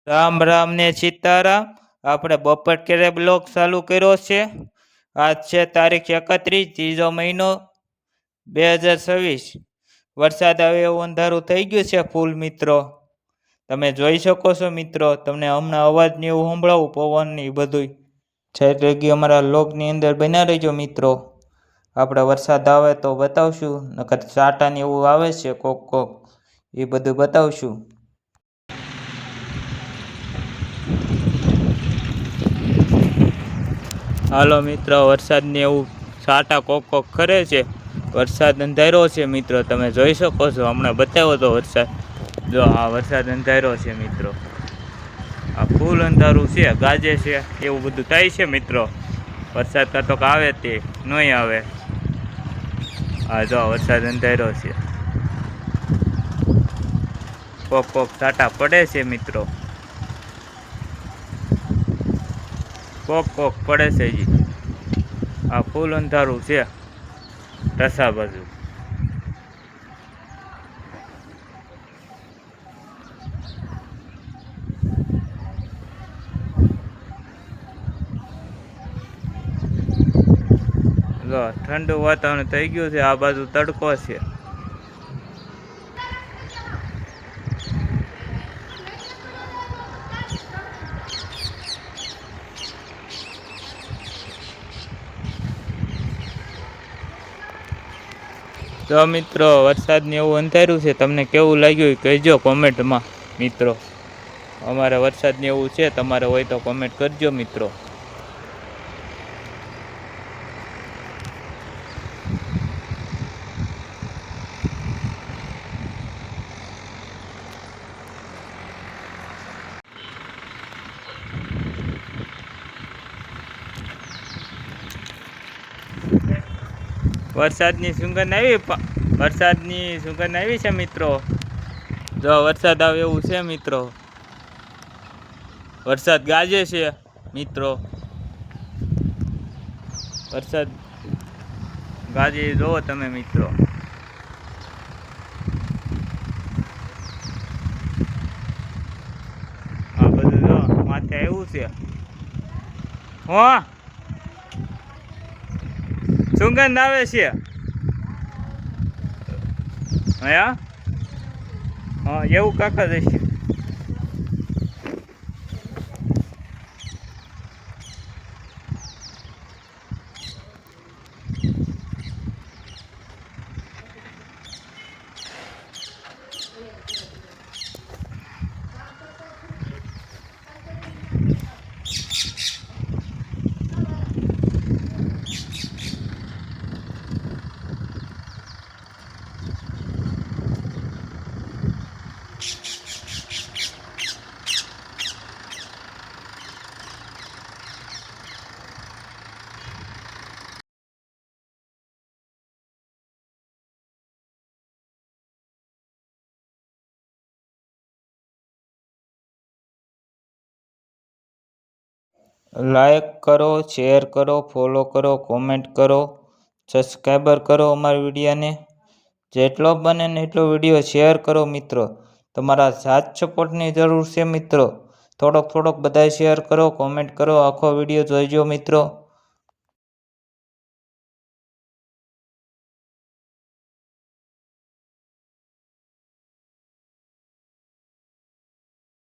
રામ રામ ને સીતારામ. આપણે બપોર કેરે બ્લોગ ચાલુ કર્યો છે. આજ છે તારીખ 31, ત્રીજો મહિનો 2026. વરસાદ આવે એવું અંધારું થઈ ગયું છે ફૂલ મિત્રો. તમે જોઈ શકો છો મિત્રો. તમને હમણાં અવાજ ને એવું સંભળાવું, પવન ને બધું છે લગી અમારા લોગની અંદર બના રહીજો મિત્રો. આપણે વરસાદ આવે તો બતાવશું, નકર સાટા ને એવું આવે છે કોક કોક, એ બધું બતાવશું. હાલો મિત્રો, વરસાદને એવું સાટા કોક કોક કરે છે. વરસાદ અંધાર્યો છે મિત્રો, તમે જોઈ શકો છો. હમણાં બતાવ્યો તો વરસાદ. જો આ વરસાદ અંધાર્યો છે મિત્રો. આ ફૂલ અંધારું છે, ગાજે છે, એવું બધું થાય છે મિત્રો. વરસાદ કાં તો આવે તે નહીં આવે. હા જો વરસાદ અંધાર્યો છે. કોક કોક સાટા પડે છે મિત્રો. કોક કોક પડે છે જી. આ ફૂલ અંધારું છે રસા બાજુ. જો ઠંડુ વાતાવરણ થઈ ગયું છે. આ બાજુ તડકો છે. તો મિત્રો, વરસાદને એવું અંધાર્યું છે. તમને કેવું લાગ્યું એ કહેજો કોમેન્ટમાં મિત્રો. અમારે વરસાદને એવું છે, તમારે હોય તો કોમેન્ટ કરજો મિત્રો. વરસાદની સુગંધ આવી, વરસાદની સુગંધ આવી છે મિત્રો. જો વરસાદ આવે એવું છે મિત્રો. વરસાદ ગાજે છે મિત્રો. વરસાદ ગાજે જોવો તમે મિત્રો. આ બધું જો માથે આવ્યું છે. હો સુગંધ આવે છે. હા હા એવું કાકા જશે. લાઈક કરો, શેર કરો, ફોલો કરો, કોમેન્ટ કરો, સબસ્ક્રાઈબર કરો અમારા વિડીયોને. જેટલો બને ને એટલો વિડીયો શેર કરો મિત્રો. તમારા સાથ સપોર્ટની જરૂર છે મિત્રો. થોડોક થોડોક બધાય શેર કરો, કોમેન્ટ કરો, આખો વિડીયો જોઈજો મિત્રો.